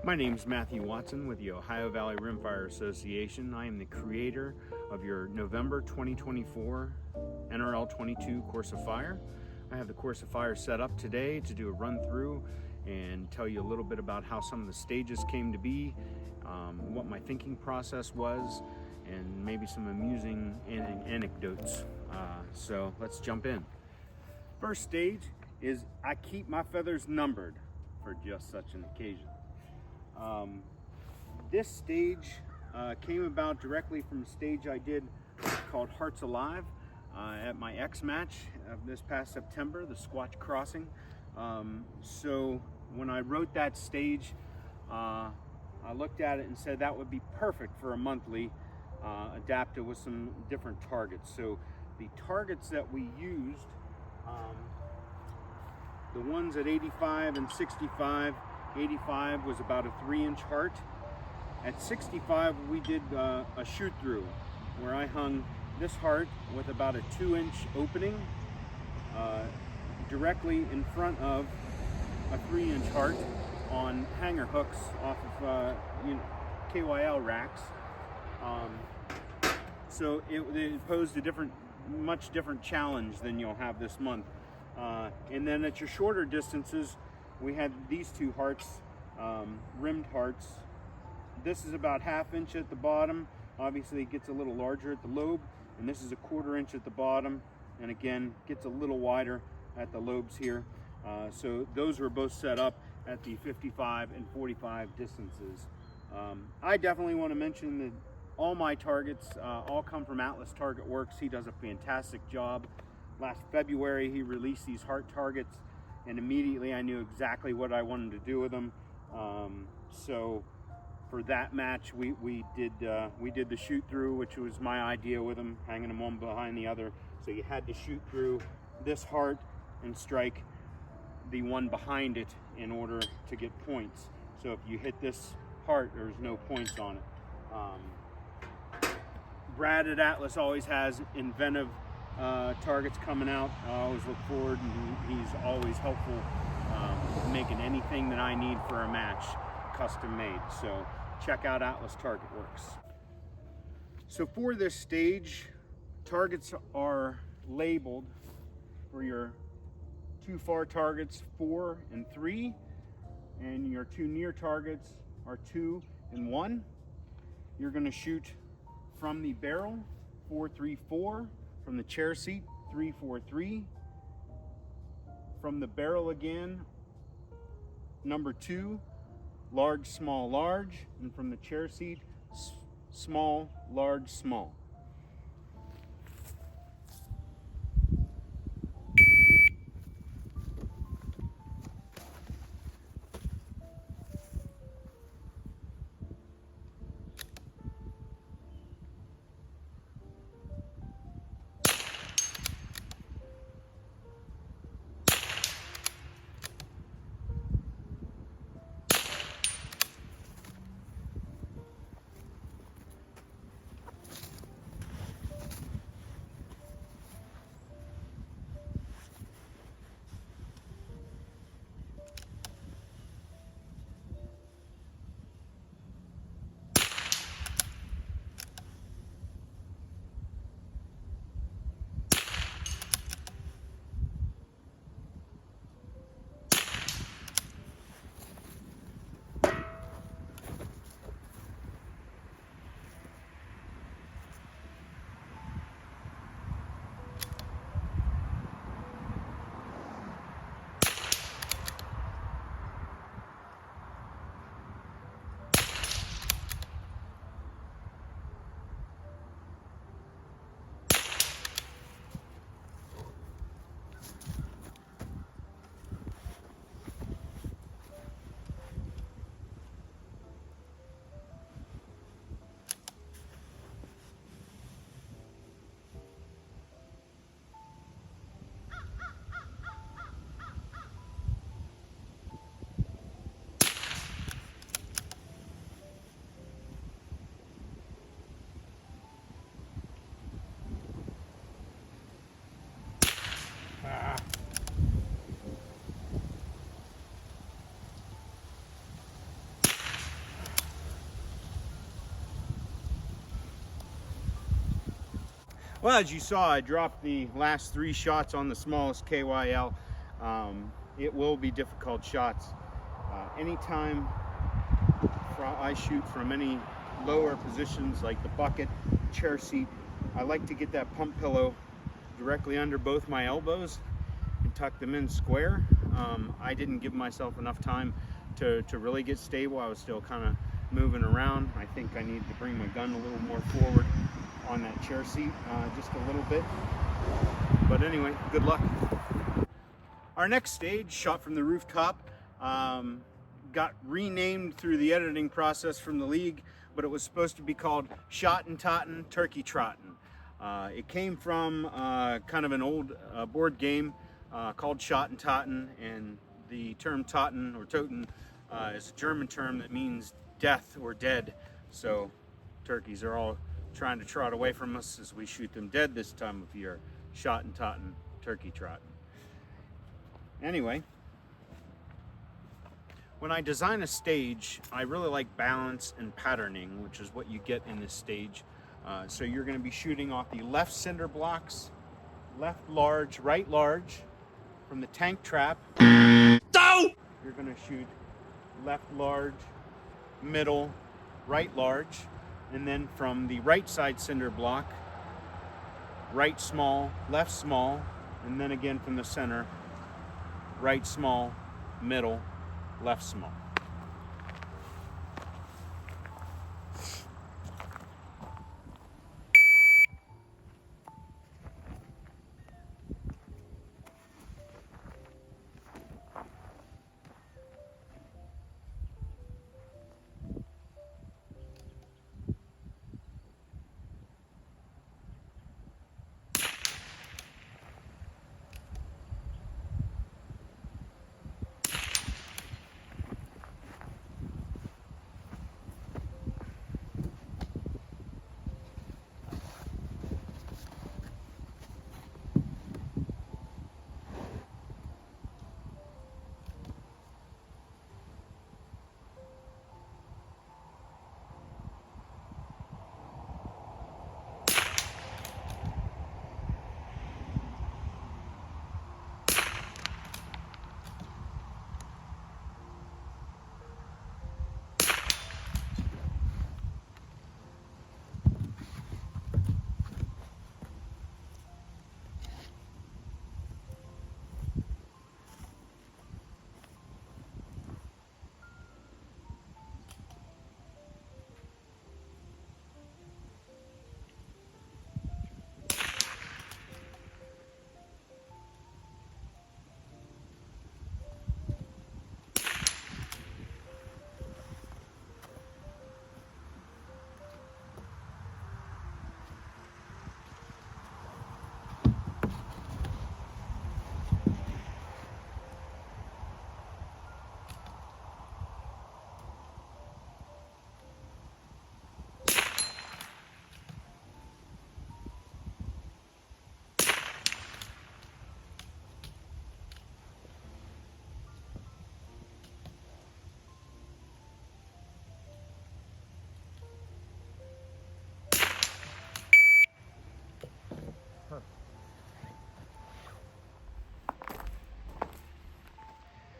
My name is Matthew Watson with the Ohio Valley Rimfire Association. I am the creator of your November 2024 NRL22 Course of Fire. I have the Course of Fire set up today to do a run through and tell you a little bit about how some of the stages came to be, what my thinking process was, and maybe some amusing anecdotes. So let's jump in. First stage is I keep my feathers numbered for just such an occasion. This stage came about directly from a stage I did called Hearts Alive at my X match of this past September, the Squatch Crossing. So when I wrote that stage, I looked at it and said that would be perfect for a monthly adapted with some different targets. So the targets that we used, the ones at 85 and 65, 85 was about a 3-inch heart. At 65 we did a shoot through where I hung this heart with about a 2-inch opening directly in front of a 3-inch heart on hanger hooks off of KYL racks. So it posed a much different challenge than you'll have this month. And then at your shorter distances, we had these two hearts, rimmed hearts. This is about 1/2 inch at the bottom. Obviously it gets a little larger at the lobe, and this is a 1/4 inch at the bottom, and again gets a little wider at the lobes here. So those were both set up at the 55 and 45 distances. I definitely want to mention that all my targets all come from Atlas Target Works. He does a fantastic job. Last February he released these heart targets, and immediately I knew exactly what I wanted to do with them. So for that match, we did the shoot through, which was my idea with them, hanging them one behind the other. So you had to shoot through this heart and strike the one behind it in order to get points. So if you hit this heart, there's no points on it. Brad at Atlas always has inventive targets coming out. I always look forward, and he's always helpful making anything that I need for a match custom made. So check out Atlas Target Works. So for this stage, targets are labeled for your 2 far targets 4 and 3, and your 2 near targets are 2 and 1. You're going to shoot from the barrel 4-3-4, from the chair seat 3-4-3, from the barrel again number 2, large, small, large, and from the chair seat small, large, small. Well, as you saw, I dropped the last 3 shots on the smallest KYL. It will be difficult shots. Anytime I shoot from any lower positions like the bucket, chair seat, I like to get that pump pillow directly under both my elbows and tuck them in square. I didn't give myself enough time to really get stable. I was still kind of moving around. I think I need to bring my gun a little more forward on that chair seat, just a little bit. But anyway, good luck. Our next stage, shot from the rooftop, got renamed through the editing process from the league, but it was supposed to be called Trotton, Turkey Trotton. It came from kind of an old board game called Trotton, and the term Totten or Toten is a German term that means death or dead. So turkeys are all trying to trot away from us as we shoot them dead this time of year. Trotton, Turkey Trotton. Anyway, when I design a stage, I really like balance and patterning, which is what you get in this stage. So you're going to be shooting off the left cinder blocks, left large, right large. From the tank trap, you're going to shoot left large, middle, right large. And then from the right side cinder block, right small, left small. And then again from the center, right small, middle, left small.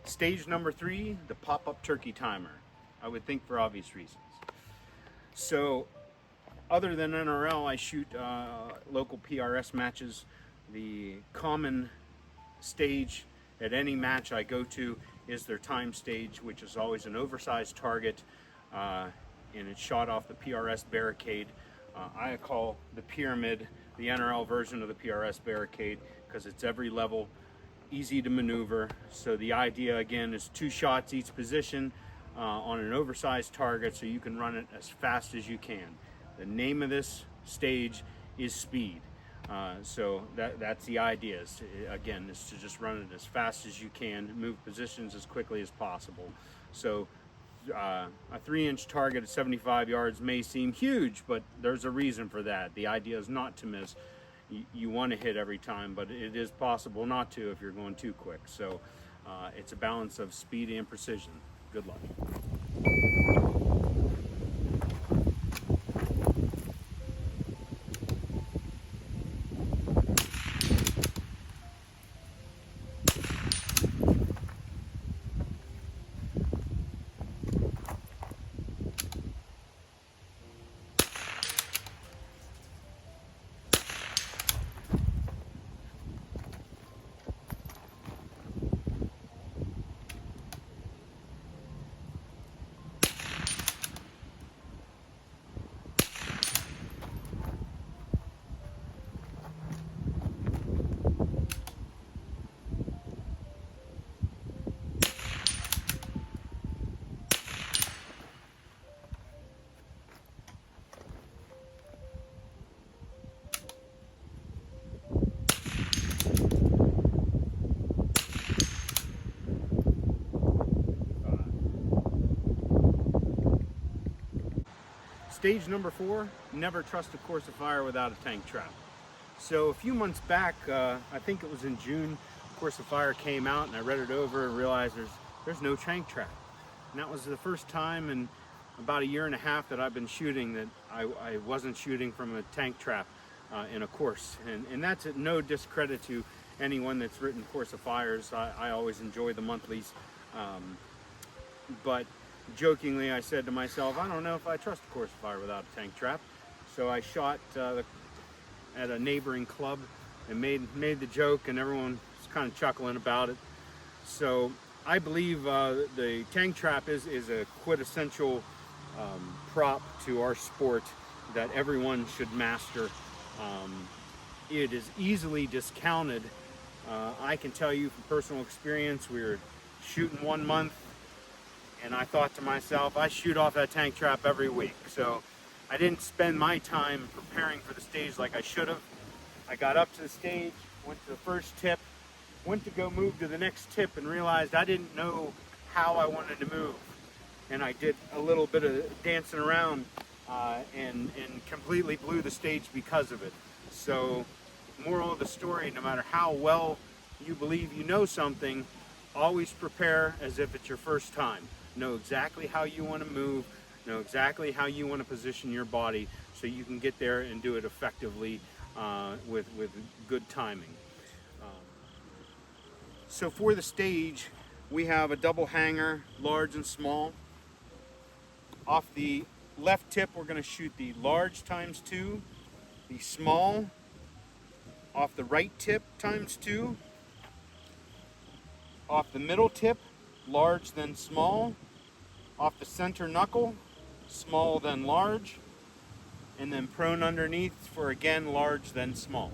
Stage number 3, the pop-up turkey timer. I would think for obvious reasons. So, other than NRL, I shoot local PRS matches. The common stage at any match I go to is their time stage, which is always an oversized target, and it's shot off the PRS barricade. I call the pyramid the NRL version of the PRS barricade because it's every level, easy to maneuver. So the idea again is 2 shots each position on an oversized target, so you can run it as fast as you can. The name of this stage is speed. So that's the idea, is to just run it as fast as you can, move positions as quickly as possible. So a 3-inch target at 75 yards may seem huge, but there's a reason for that. The idea is not to miss. You want to hit every time, but it is possible not to if you're going too quick. So it's a balance of speed and precision. Good luck. Stage number 4, never trust a course of fire without a tank trap. So a few months back, I think it was in June, course of fire came out and I read it over and realized there's no tank trap. And that was the first time in about a year and a half that I've been shooting that I wasn't shooting from a tank trap in a course. And that's at no discredit to anyone that's written course of fires. I always enjoy the monthlies. But jokingly I said to myself, I don't know if I trust a course of fire without a tank trap. So I shot at a neighboring club and made the joke, and everyone was kind of chuckling about it. So I believe the tank trap is a quintessential prop to our sport that everyone should master. It is easily discounted. I can tell you from personal experience, we were shooting one month and I thought to myself, I shoot off that tank trap every week. So I didn't spend my time preparing for the stage like I should have. I got up to the stage, went to the first tip, went to go move to the next tip and realized I didn't know how I wanted to move. And I did a little bit of dancing around and completely blew the stage because of it. So moral of the story, no matter how well you believe you know something, always prepare as if it's your first time. Know exactly how you want to move, know exactly how you want to position your body so you can get there and do it effectively with good timing. So for the stage, we have a double hanger, large and small. Off the left tip, we're going to shoot the large ×2, the small off the right tip ×2, off the middle tip, large then small, off the center knuckle, small then large, and then prone underneath for again large then small.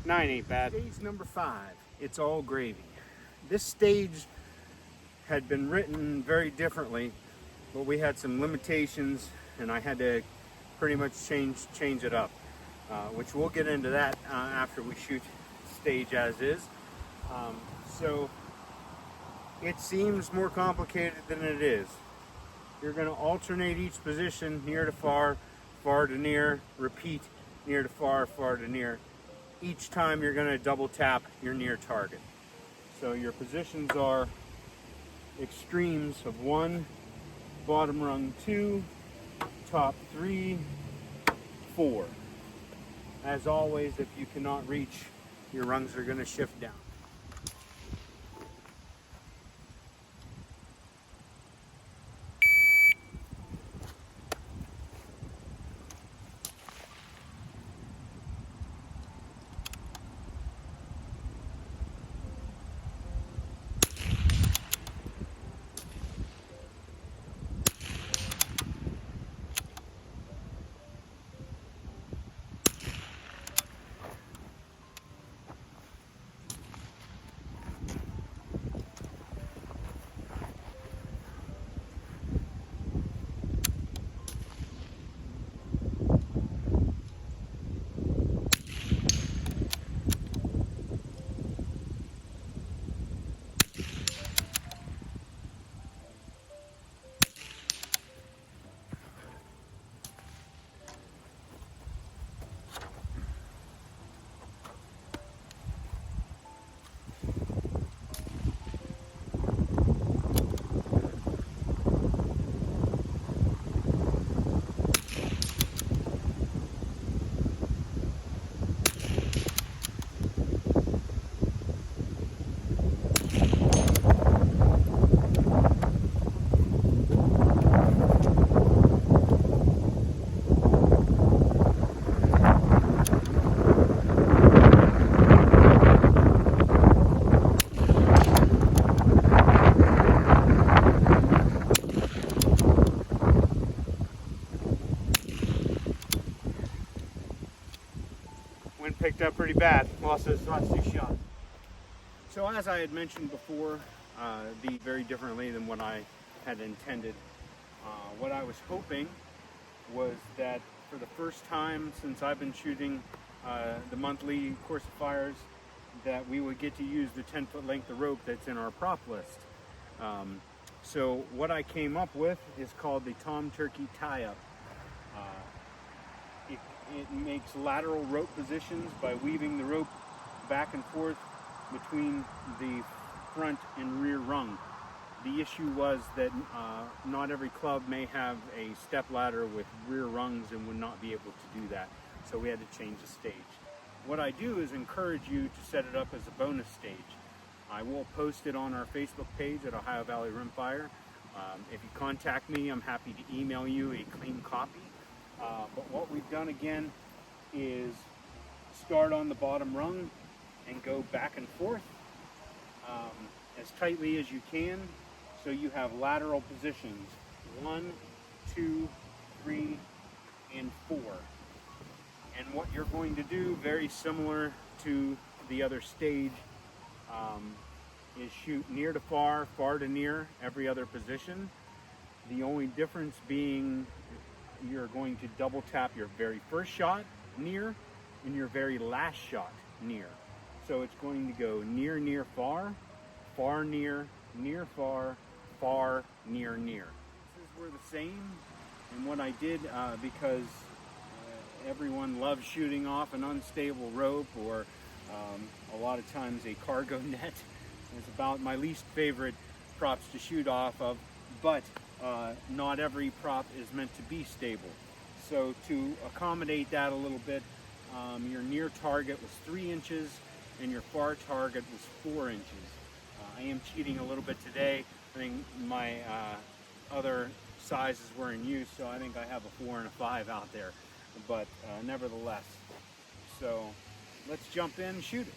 Nine ain't bad. Stage number 5, it's all gravy. This stage had been written very differently, but we had some limitations and I had to pretty much change it up, which we'll get into that after we shoot stage as is. So it seems more complicated than it is. You're going to alternate each position, near to far, far to near, repeat near to far, far to near. Each time you're going to double tap your near target. So your positions are extremes of 1, bottom rung 2, top 3, 4. As always, if you cannot reach, your rungs are going to shift down. Wind picked up pretty bad. Lost those last 2 shots. So as I had mentioned before, be very differently than what I had intended. What I was hoping was that for the first time since I've been shooting the monthly course of fires, that we would get to use the 10-foot length of rope that's in our prop list. So what I came up with is called the Tom Turkey tie-up. It makes lateral rope positions by weaving the rope back and forth between the front and rear rung. The issue was that not every club may have a step ladder with rear rungs and would not be able to do that. So we had to change the stage. What I do is encourage you to set it up as a bonus stage. I will post it on our Facebook page at Ohio Valley Rimfire. If you contact me, I'm happy to email you a clean copy. But what we've done again is start on the bottom rung and go back and forth as tightly as you can, so you have lateral positions 1, 2, 3, and 4. And what you're going to do, very similar to the other stage, is shoot near to far, far to near, every other position. The only difference being you're going to double tap your very first shot near and your very last shot near. So it's going to go near, near, far, far, near, far, far, near, near. This were the same, and what I did, because everyone loves shooting off an unstable rope or a lot of times a cargo net. It's about my least favorite props to shoot off of, but not every prop is meant to be stable. So to accommodate that a little bit, your near target was 3 inches and your far target was 4 inches. I am cheating a little bit today. I think my other sizes were in use, so I think I have a 4 and a 5 out there, but nevertheless. So let's jump in and shoot it.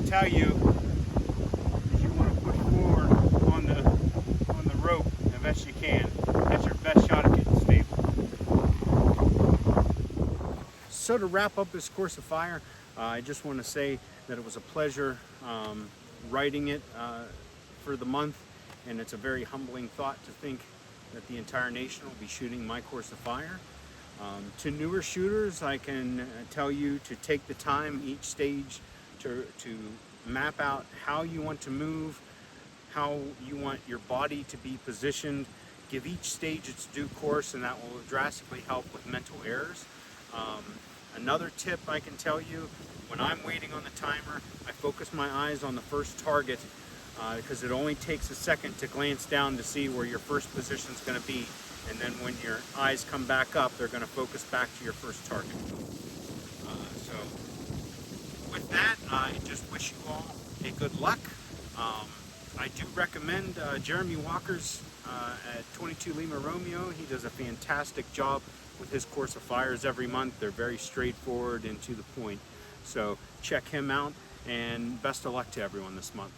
Tell you is you want to push forward on the rope the best you can. That's your best shot at getting stable. So to wrap up this course of fire, I just want to say that it was a pleasure writing it for the month, and it's a very humbling thought to think that the entire nation will be shooting my course of fire. To newer shooters, I can tell you to take the time each stage to map out how you want to move, how you want your body to be positioned. Give each stage its due course, and that will drastically help with mental errors. Another tip I can tell you, when I'm waiting on the timer, I focus my eyes on the first target because it only takes a second to glance down to see where your first position is going to be, and then when your eyes come back up, they're going to focus back to your first target. So with that, I just wish you all a good luck. I do recommend Jeremy Walker's at 22 Lima Romeo. He does a fantastic job with his course of fires every month. They're very straightforward and to the point. So check him out, and best of luck to everyone this month.